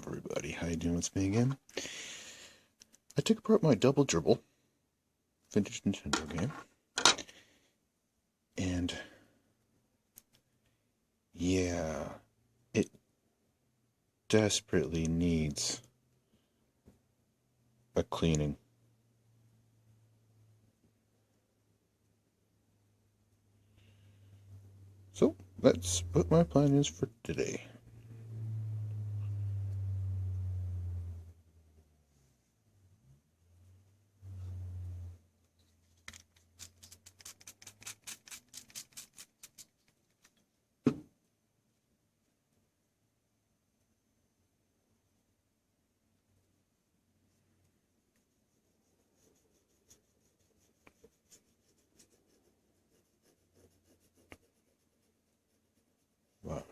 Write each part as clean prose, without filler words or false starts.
everybody? How you doing? It's me again. I took apart my Double Dribble vintage Nintendo game, and yeah, it desperately needs a cleaning. So that's what my plan is for today. Wow.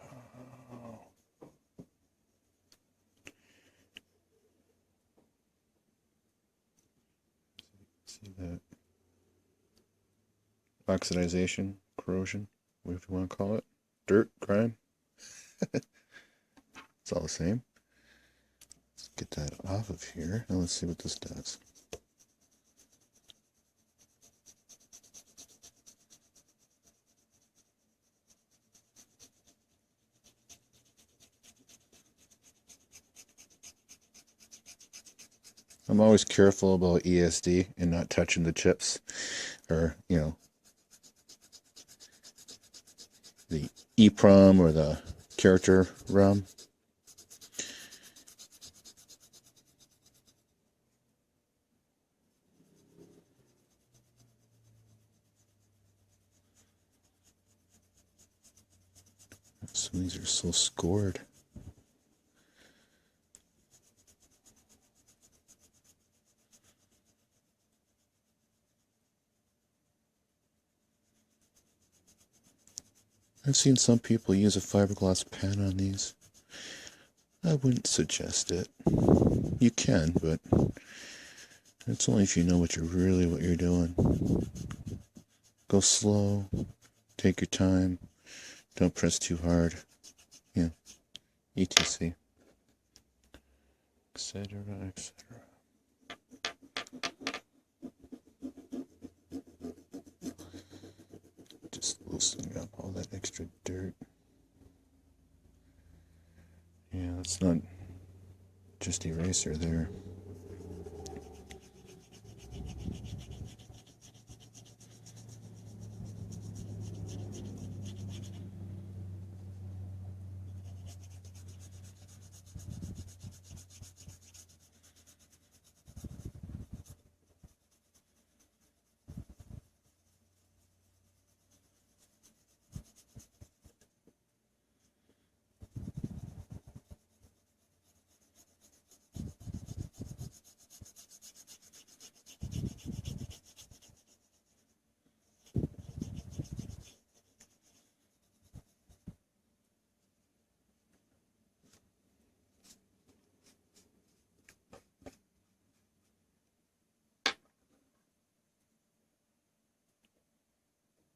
See that? Oxidization, corrosion, whatever you want to call it. Dirt, grime. It's all the same. Let's get that off of here, and let's see what this does. I'm always careful about ESD and not touching the chips or, the EEPROM or the character ROM. Some of these are so scored. I've seen some people use a fiberglass pen on these. I wouldn't suggest it. You can, but it's only if you know what you're doing. Go slow, take your time, don't press too hard. Yeah, etc. etc. etc. Just loosening up all that extra dirt. Yeah, that's not just eraser there.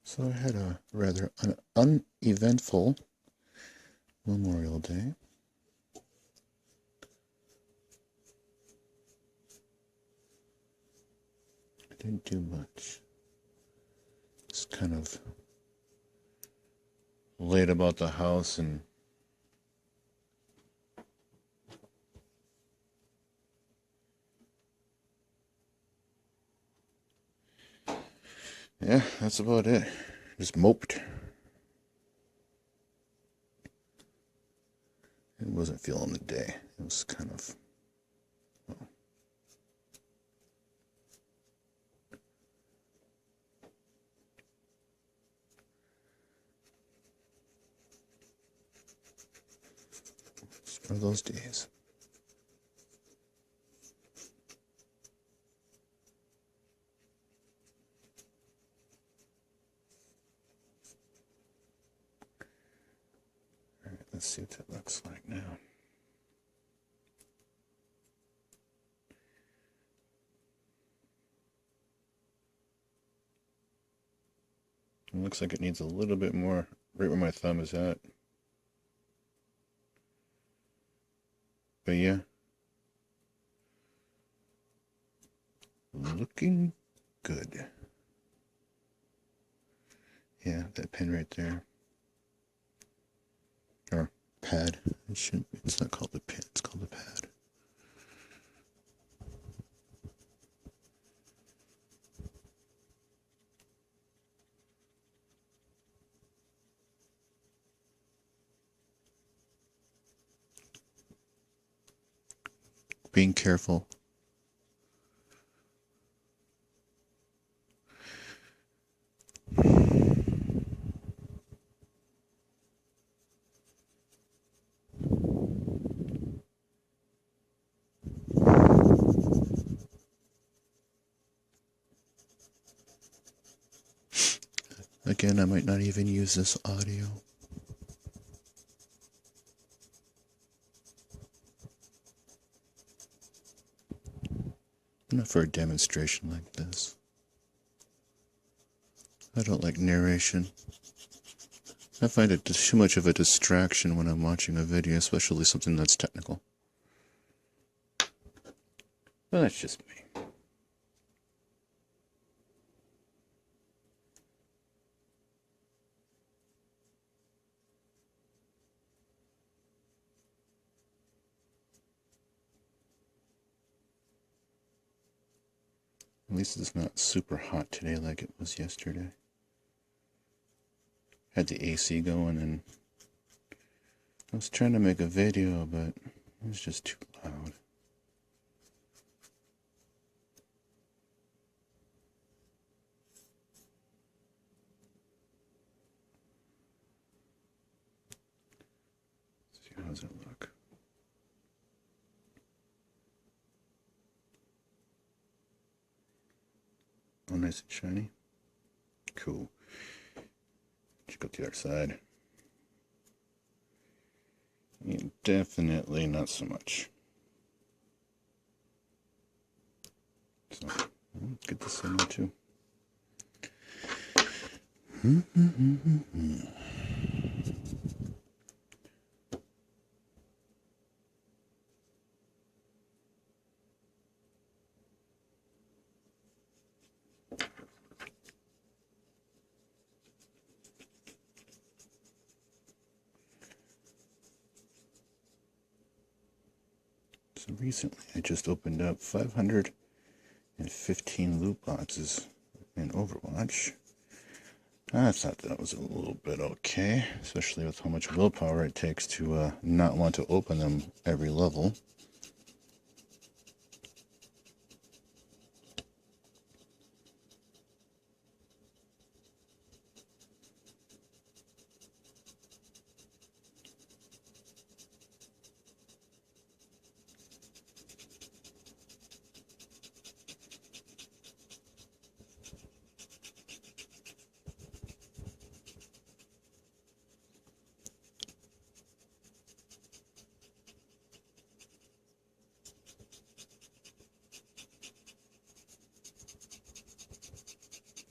So I had a rather uneventful Memorial Day. I didn't do much. Just kind of laid about the house and yeah, that's about it. Just moped. It wasn't feeling the day. It was kind of, well, it's one of those days. All right, let's see what that looks like now. It looks like it needs a little bit more right where my thumb is at. But yeah, looking good. Yeah, that pin right there. Or pad. It's not called the pin, it's called the pad. Being careful. Again, I might not even use this audio. Not for a demonstration like this. I don't like narration. I find it too much of a distraction when I'm watching a video, especially something that's technical. But that's just me. At least it's not super hot today like it was yesterday. Had the AC going and I was trying to make a video, but it was just too loud. Let's see, how does it look? Oh, nice and shiny. Cool. Check out the other side. Yeah, definitely not so much. So, get this in there too. So recently I just opened up 515 loot boxes in Overwatch. I thought that was a little bit okay, especially with how much willpower it takes to not want to open them every level.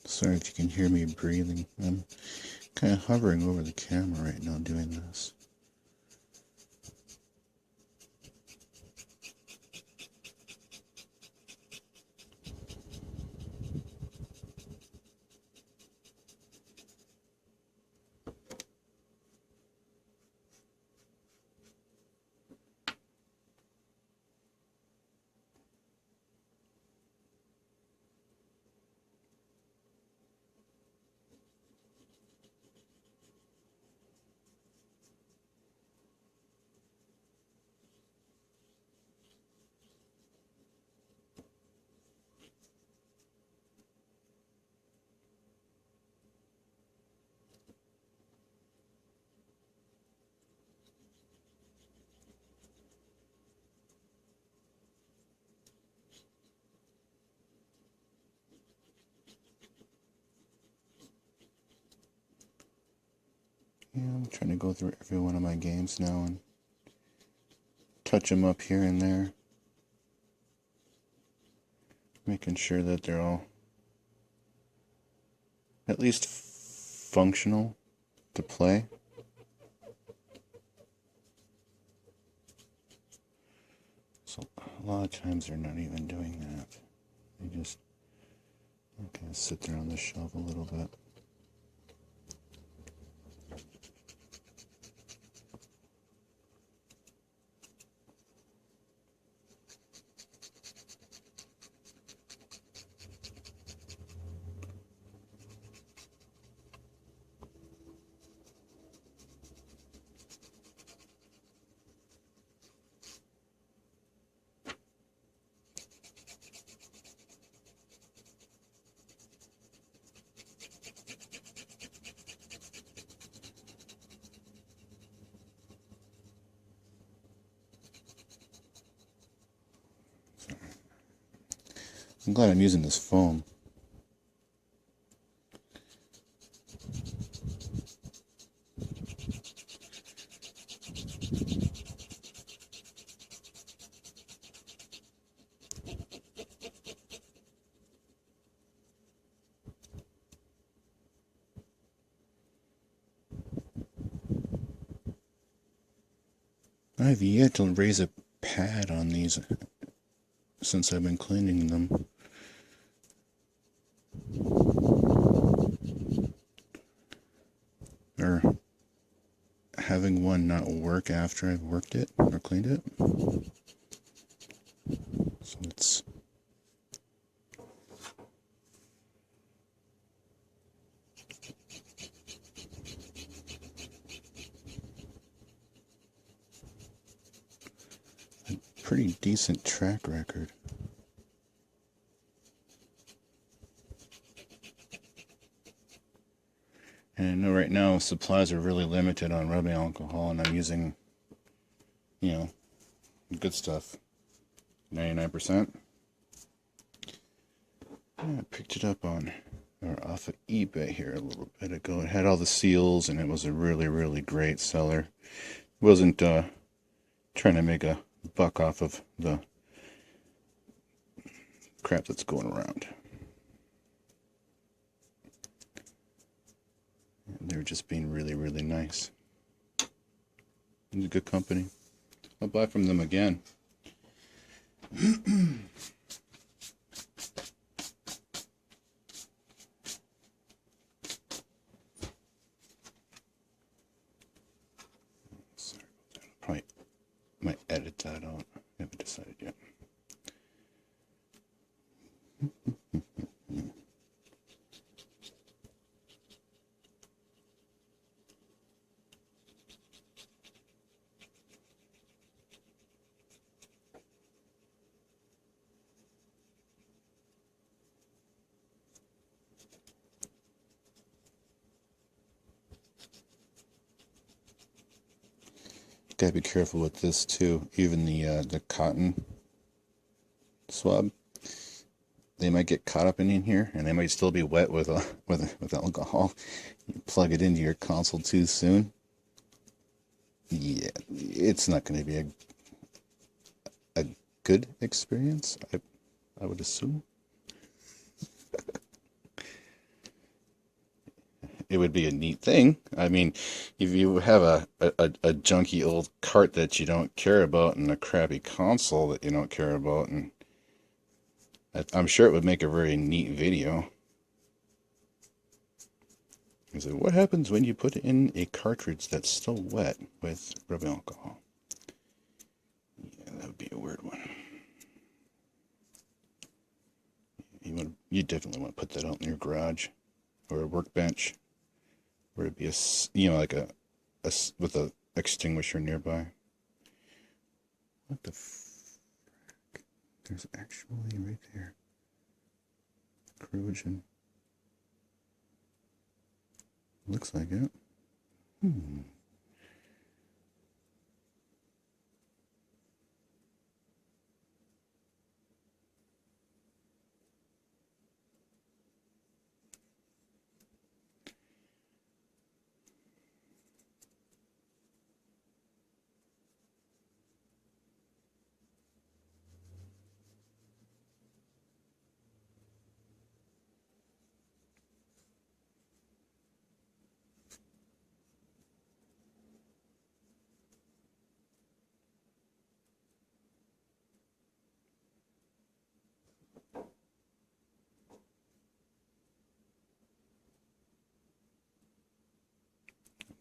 Sorry if you can hear me breathing. I'm kind of hovering over the camera right now doing this. Yeah, I'm trying to go through every one of my games now and touch them up here and there. Making sure that they're all at least functional to play. lot of times they're not even doing that. They just kind of sit there on the shelf a little bit. I'm glad I'm using this foam. I've yet to raise a pad on these since I've been cleaning them. Or having one not work after I've worked it or cleaned it. So it's a pretty decent track record. And I know right now supplies are really limited on rubbing alcohol, and I'm using, good stuff. 99%. I picked it up off of eBay here a little bit ago. It had all the seals, and it was a really, really great seller. It wasn't trying to make a buck off of the crap that's going around. And they're just being really, really nice. It's a good company. I'll buy from them again. Sorry about that. Probably might edit that out. I haven't decided yet. Gotta be careful with this too. Even the cotton swab, they might get caught up in here, and they might still be wet with alcohol. You plug it into your console too soon. Yeah, it's not going to be a good experience. I would assume. It would be a neat thing. I mean, if you have a junky old cart that you don't care about and a crappy console that you don't care about, and I'm sure it would make a very neat video. So what happens when you put in a cartridge that's still wet with rubbing alcohol? Yeah, that would be a weird one. You definitely want to put that out in your garage or a workbench. Or it'd be like a with a extinguisher nearby. What the frick? There's actually right there corrosion. Looks like it.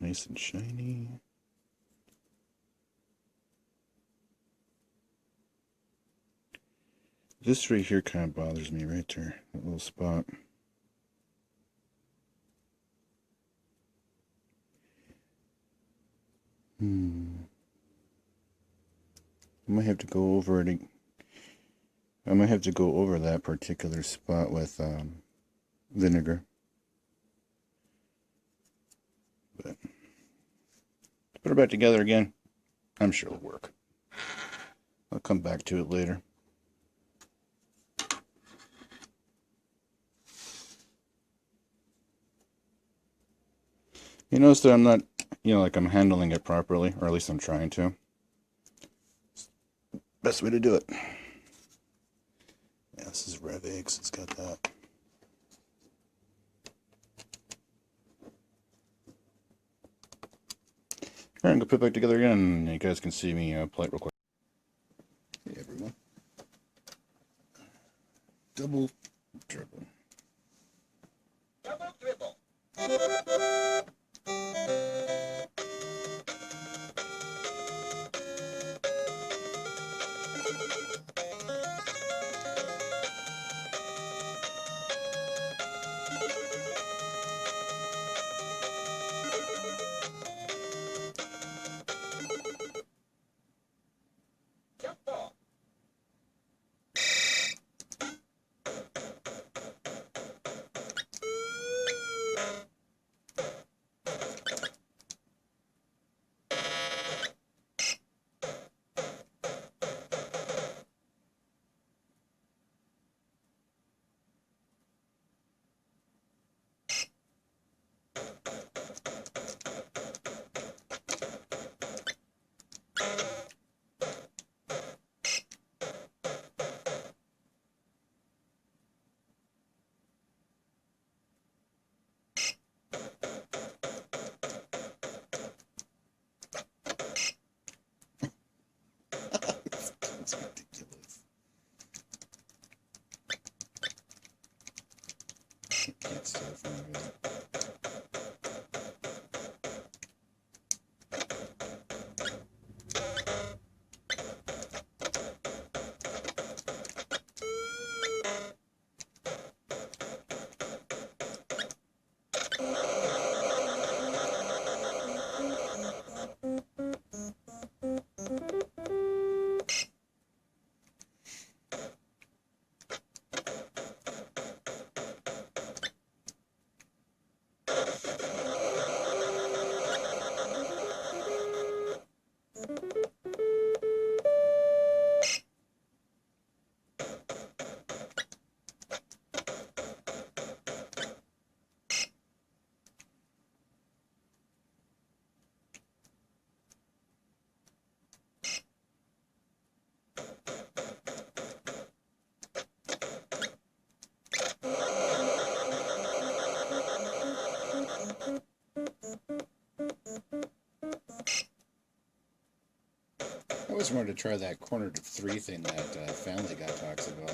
nice and shiny. This right here kind of bothers me right there, that little spot. I might have to go over it. I might have to go over that particular spot with vinegar. But put it back together again. I'm sure it'll work. I'll come back to it later. You notice that I'm not, like I'm handling it properly, or at least I'm trying to. Best way to do it. Yeah, this is Rev X. It's got that. Alright, I'm going to put it back together again, and you guys can see me play it real quick. Hey everyone. Double dribble. Double dribble. Jump ball. It's ridiculous. Can't stop from it. I always wanted to try that corner to 3 thing that Family Guy talks about.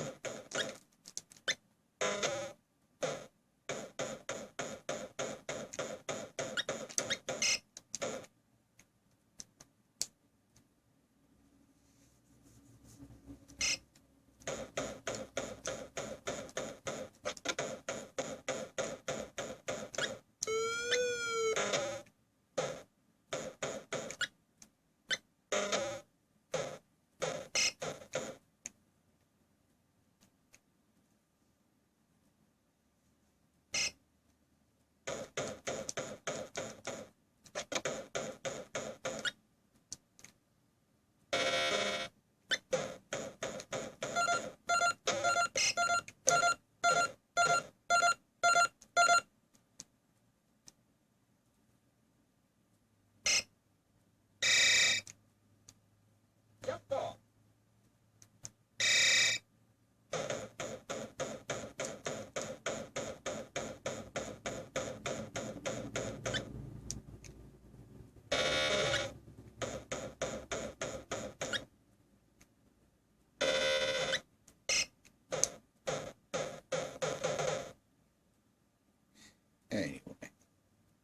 Jump ball. Anyway,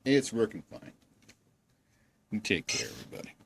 it's working fine. Take care, everybody.